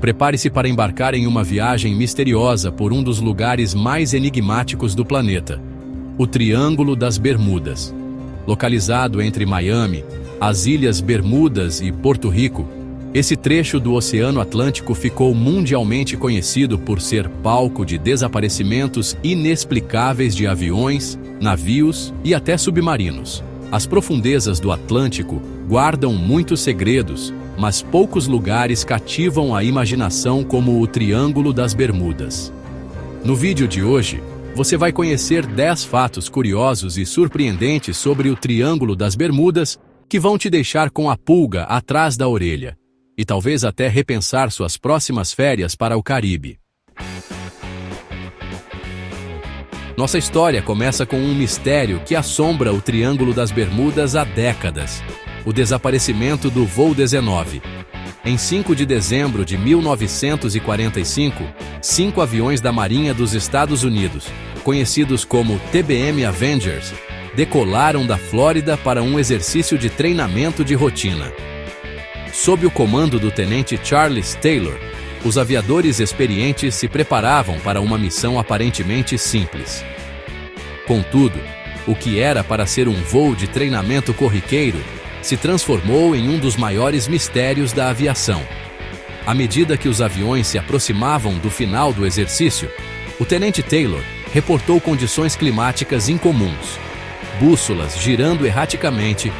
Prepare-se para embarcar em uma viagem misteriosa por um dos lugares mais enigmáticos do planeta, o Triângulo das Bermudas. Localizado entre Miami, as Ilhas Bermudas e Porto Rico, esse trecho do Oceano Atlântico ficou mundialmente conhecido por ser palco de desaparecimentos inexplicáveis de aviões, navios e até submarinos. As profundezas do Atlântico guardam muitos segredos, mas poucos lugares cativam a imaginação como o Triângulo das Bermudas. No vídeo de hoje, você vai conhecer 10 fatos curiosos e surpreendentes sobre o Triângulo das Bermudas que vão te deixar com a pulga atrás da orelha e talvez até repensar suas próximas férias para o Caribe. Nossa história começa com um mistério que assombra o Triângulo das Bermudas há décadas: o desaparecimento do voo 19. Em 5 de dezembro de 1945, 5 aviões da Marinha dos Estados Unidos, conhecidos como TBM Avengers, decolaram da Flórida para um exercício de treinamento de rotina. Sob o comando do tenente Charles Taylor, os aviadores experientes se preparavam para uma missão aparentemente simples. Contudo, o que era para ser um voo de treinamento corriqueiro se transformou em um dos maiores mistérios da aviação. À medida que os aviões se aproximavam do final do exercício, o tenente Taylor reportou condições climáticas incomuns, bússolas girando erraticamente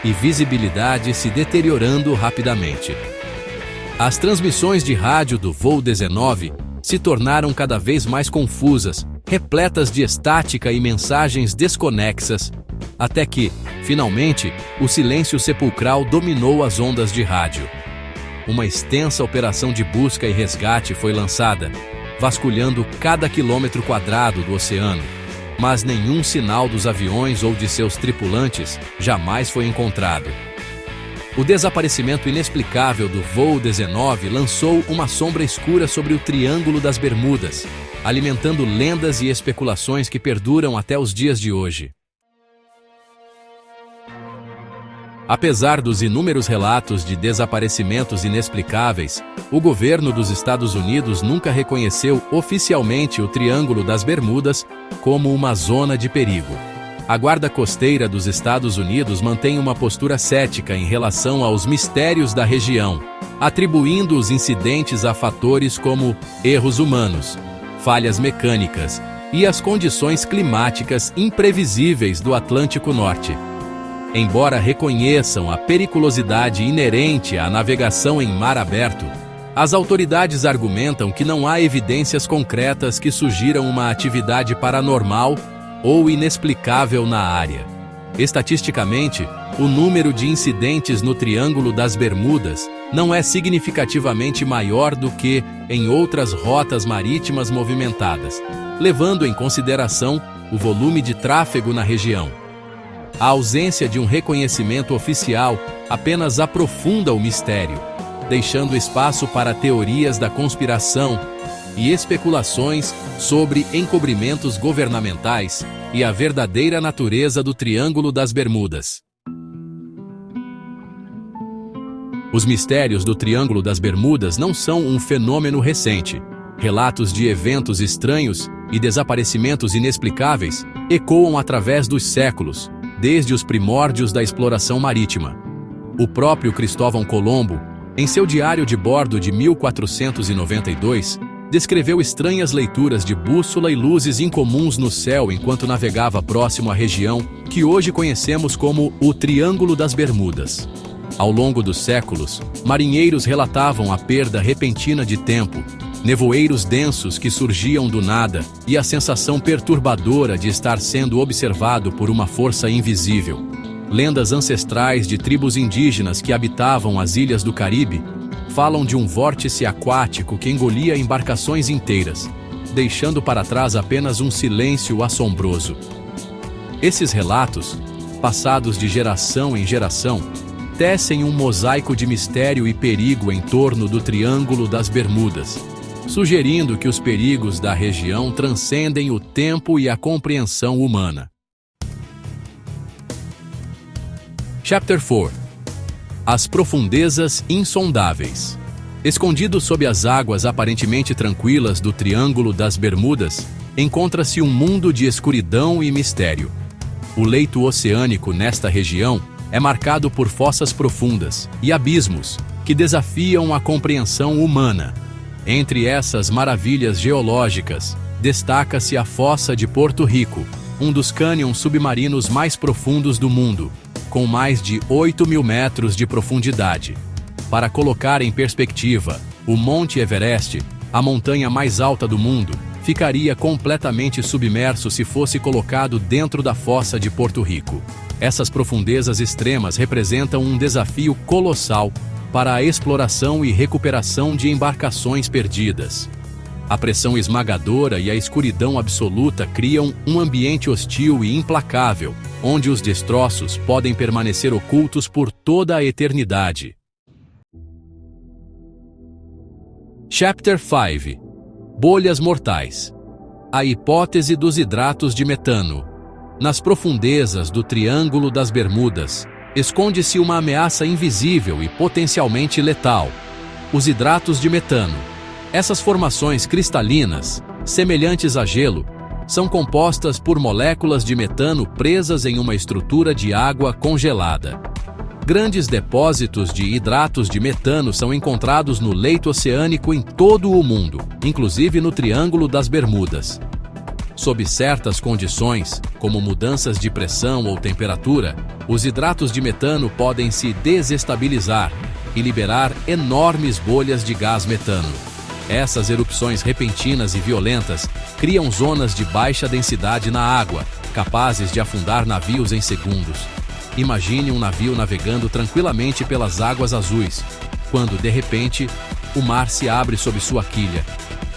e visibilidade se deteriorando rapidamente. As transmissões de rádio do voo 19 se tornaram cada vez mais confusas, repletas de estática e mensagens desconexas, até que, finalmente, o silêncio sepulcral dominou as ondas de rádio. Uma extensa operação de busca e resgate foi lançada, vasculhando cada quilômetro quadrado do oceano, mas nenhum sinal dos aviões ou de seus tripulantes jamais foi encontrado. O desaparecimento inexplicável do voo 19 lançou uma sombra escura sobre o Triângulo das Bermudas, alimentando lendas e especulações que perduram até os dias de hoje. Apesar dos inúmeros relatos de desaparecimentos inexplicáveis, o governo dos Estados Unidos nunca reconheceu oficialmente o Triângulo das Bermudas como uma zona de perigo. A Guarda Costeira dos Estados Unidos mantém uma postura cética em relação aos mistérios da região, atribuindo os incidentes a fatores como erros humanos, falhas mecânicas e as condições climáticas imprevisíveis do Atlântico Norte. Embora reconheçam a periculosidade inerente à navegação em mar aberto, as autoridades argumentam que não há evidências concretas que sugiram uma atividade paranormal ou inexplicável na área. Estatisticamente, o número de incidentes no Triângulo das Bermudas não é significativamente maior do que em outras rotas marítimas movimentadas, levando em consideração o volume de tráfego na região. A ausência de um reconhecimento oficial apenas aprofunda o mistério, deixando espaço para teorias da conspiração e especulações sobre encobrimentos governamentais e a verdadeira natureza do Triângulo das Bermudas. Os mistérios do Triângulo das Bermudas não são um fenômeno recente. Relatos de eventos estranhos e desaparecimentos inexplicáveis ecoam através dos séculos, desde os primórdios da exploração marítima. O próprio Cristóvão Colombo, em seu diário de bordo de 1492, descreveu estranhas leituras de bússola e luzes incomuns no céu enquanto navegava próximo à região que hoje conhecemos como o Triângulo das Bermudas. Ao longo dos séculos, marinheiros relatavam a perda repentina de tempo, nevoeiros densos que surgiam do nada e a sensação perturbadora de estar sendo observado por uma força invisível. Lendas ancestrais de tribos indígenas que habitavam as ilhas do Caribe falam de um vórtice aquático que engolia embarcações inteiras, deixando para trás apenas um silêncio assombroso. Esses relatos, passados de geração em geração, tecem um mosaico de mistério e perigo em torno do Triângulo das Bermudas, sugerindo que os perigos da região transcendem o tempo e a compreensão humana. Chapter 4. As profundezas insondáveis. Escondido sob as águas aparentemente tranquilas do Triângulo das Bermudas, encontra-se um mundo de escuridão e mistério. O leito oceânico nesta região é marcado por fossas profundas e abismos que desafiam a compreensão humana. Entre essas maravilhas geológicas, destaca-se a Fossa de Porto Rico, um dos cânions submarinos mais profundos do mundo, com mais de 8.000 metros de profundidade. Para colocar em perspectiva, o Monte Everest, a montanha mais alta do mundo, ficaria completamente submerso se fosse colocado dentro da Fossa de Porto Rico. Essas profundezas extremas representam um desafio colossal para a exploração e recuperação de embarcações perdidas. A pressão esmagadora e a escuridão absoluta criam um ambiente hostil e implacável, onde os destroços podem permanecer ocultos por toda a eternidade. Chapter 5 – Bolhas mortais. A hipótese dos hidratos de metano. Nas profundezas do Triângulo das Bermudas, esconde-se uma ameaça invisível e potencialmente letal: os hidratos de metano. Essas formações cristalinas, semelhantes a gelo, são compostas por moléculas de metano presas em uma estrutura de água congelada. Grandes depósitos de hidratos de metano são encontrados no leito oceânico em todo o mundo, inclusive no Triângulo das Bermudas. Sob certas condições, como mudanças de pressão ou temperatura, os hidratos de metano podem se desestabilizar e liberar enormes bolhas de gás metano. Essas erupções repentinas e violentas criam zonas de baixa densidade na água, capazes de afundar navios em segundos. Imagine um navio navegando tranquilamente pelas águas azuis, quando, de repente, o mar se abre sob sua quilha,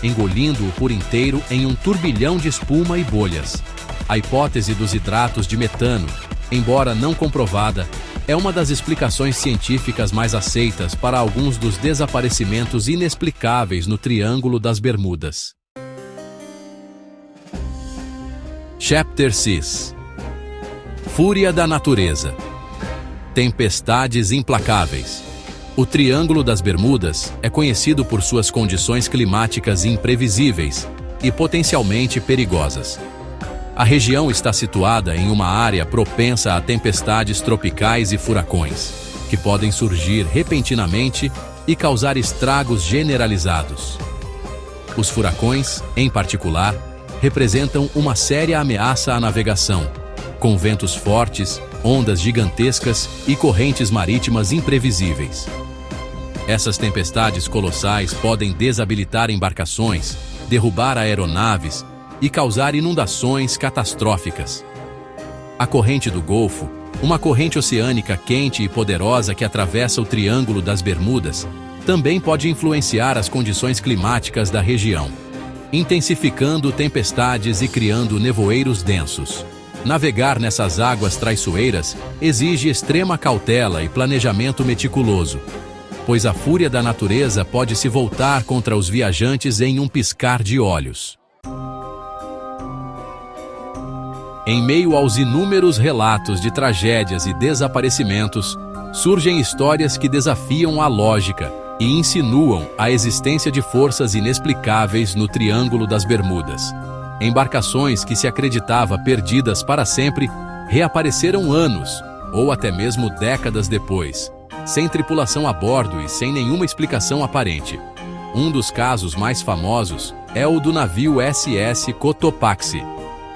engolindo-o por inteiro em um turbilhão de espuma e bolhas. A hipótese dos hidratos de metano, embora não comprovada, é uma das explicações científicas mais aceitas para alguns dos desaparecimentos inexplicáveis no Triângulo das Bermudas. Chapter 6 – Fúria da natureza. Tempestades implacáveis. O Triângulo das Bermudas é conhecido por suas condições climáticas imprevisíveis e potencialmente perigosas. A região está situada em uma área propensa a tempestades tropicais e furacões, que podem surgir repentinamente e causar estragos generalizados. Os furacões, em particular, representam uma séria ameaça à navegação, com ventos fortes, ondas gigantescas e correntes marítimas imprevisíveis. Essas tempestades colossais podem desabilitar embarcações, derrubar aeronaves e causar inundações catastróficas. A corrente do Golfo, uma corrente oceânica quente e poderosa que atravessa o Triângulo das Bermudas, também pode influenciar as condições climáticas da região, intensificando tempestades e criando nevoeiros densos. Navegar nessas águas traiçoeiras exige extrema cautela e planejamento meticuloso, pois a fúria da natureza pode se voltar contra os viajantes em um piscar de olhos. Em meio aos inúmeros relatos de tragédias e desaparecimentos, surgem histórias que desafiam a lógica e insinuam a existência de forças inexplicáveis no Triângulo das Bermudas. Embarcações que se acreditava perdidas para sempre reapareceram anos, ou até mesmo décadas depois, sem tripulação a bordo e sem nenhuma explicação aparente. Um dos casos mais famosos é o do navio SS Cotopaxi,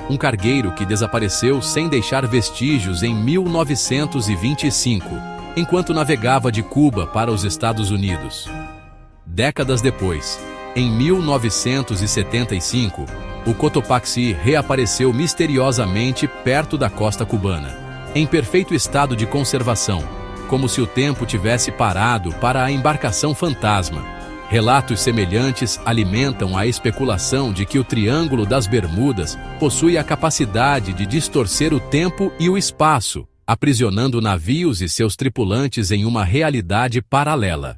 um cargueiro que desapareceu sem deixar vestígios em 1925, enquanto navegava de Cuba para os Estados Unidos. Décadas depois, em 1975, o Cotopaxi reapareceu misteriosamente perto da costa cubana, em perfeito estado de conservação, como se o tempo tivesse parado para a embarcação fantasma. Relatos semelhantes alimentam a especulação de que o Triângulo das Bermudas possui a capacidade de distorcer o tempo e o espaço, aprisionando navios e seus tripulantes em uma realidade paralela.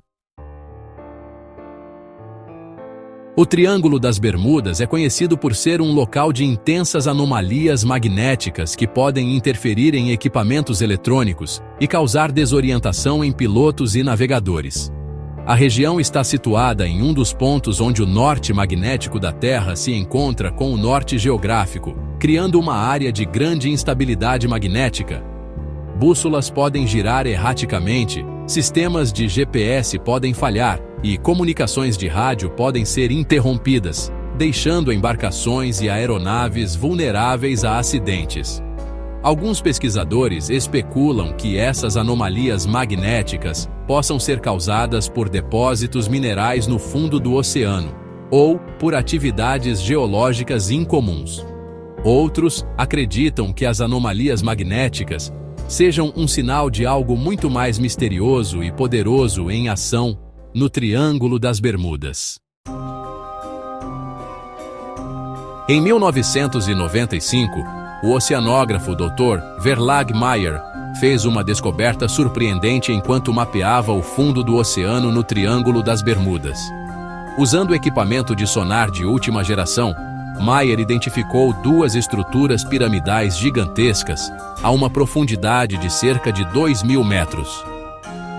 O Triângulo das Bermudas é conhecido por ser um local de intensas anomalias magnéticas que podem interferir em equipamentos eletrônicos e causar desorientação em pilotos e navegadores. A região está situada em um dos pontos onde o norte magnético da Terra se encontra com o norte geográfico, criando uma área de grande instabilidade magnética. Bússolas podem girar erraticamente, sistemas de GPS podem falhar e comunicações de rádio podem ser interrompidas, deixando embarcações e aeronaves vulneráveis a acidentes. Alguns pesquisadores especulam que essas anomalias magnéticas possam ser causadas por depósitos minerais no fundo do oceano ou por atividades geológicas incomuns. Outros acreditam que as anomalias magnéticas sejam um sinal de algo muito mais misterioso e poderoso em ação no Triângulo das Bermudas. Em 1995, o oceanógrafo Dr. Verlag Mayer fez uma descoberta surpreendente enquanto mapeava o fundo do oceano no Triângulo das Bermudas. Usando equipamento de sonar de última geração, Mayer identificou duas estruturas piramidais gigantescas a uma profundidade de cerca de 2.000 metros.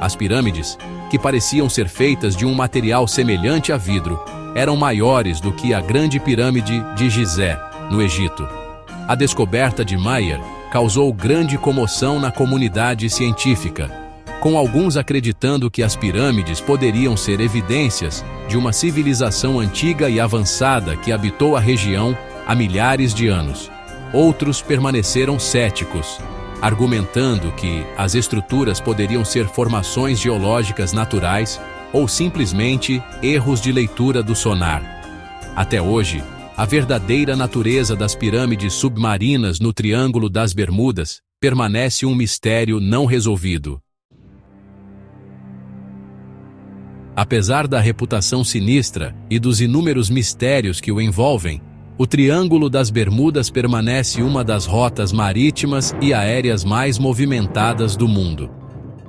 As pirâmides, que pareciam ser feitas de um material semelhante a vidro, eram maiores do que a Grande Pirâmide de Gizé, no Egito. A descoberta de Mayer causou grande comoção na comunidade científica, com alguns acreditando que as pirâmides poderiam ser evidências de uma civilização antiga e avançada que habitou a região há milhares de anos. Outros permaneceram céticos, argumentando que as estruturas poderiam ser formações geológicas naturais ou simplesmente erros de leitura do sonar. Até hoje, a verdadeira natureza das pirâmides submarinas no Triângulo das Bermudas permanece um mistério não resolvido. Apesar da reputação sinistra e dos inúmeros mistérios que o envolvem, o Triângulo das Bermudas permanece uma das rotas marítimas e aéreas mais movimentadas do mundo.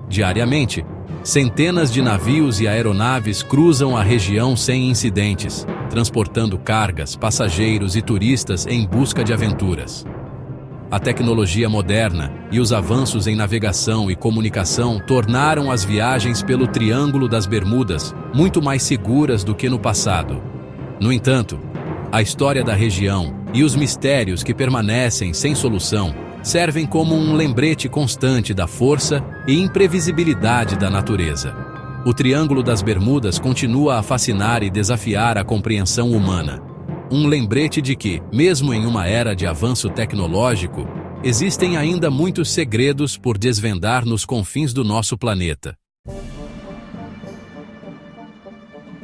Diariamente, centenas de navios e aeronaves cruzam a região sem incidentes, transportando cargas, passageiros e turistas em busca de aventuras. A tecnologia moderna e os avanços em navegação e comunicação tornaram as viagens pelo Triângulo das Bermudas muito mais seguras do que no passado. No entanto, a história da região e os mistérios que permanecem sem solução servem como um lembrete constante da força e imprevisibilidade da natureza. O Triângulo das Bermudas continua a fascinar e desafiar a compreensão humana. Um lembrete de que, mesmo em uma era de avanço tecnológico, existem ainda muitos segredos por desvendar nos confins do nosso planeta.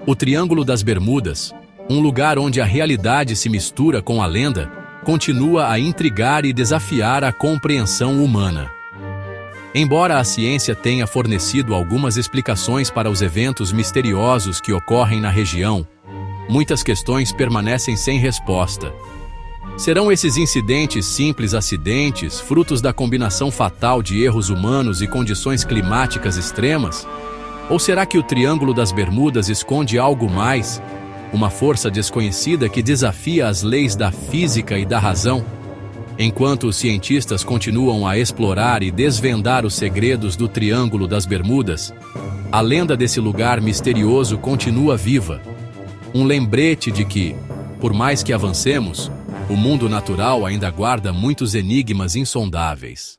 O Triângulo das Bermudas, um lugar onde a realidade se mistura com a lenda, continua a intrigar e desafiar a compreensão humana. Embora a ciência tenha fornecido algumas explicações para os eventos misteriosos que ocorrem na região, muitas questões permanecem sem resposta. Serão esses incidentes simples acidentes, frutos da combinação fatal de erros humanos e condições climáticas extremas? Ou será que o Triângulo das Bermudas esconde algo mais? Uma força desconhecida que desafia as leis da física e da razão? Enquanto os cientistas continuam a explorar e desvendar os segredos do Triângulo das Bermudas, a lenda desse lugar misterioso continua viva. Um lembrete de que, por mais que avancemos, o mundo natural ainda guarda muitos enigmas insondáveis.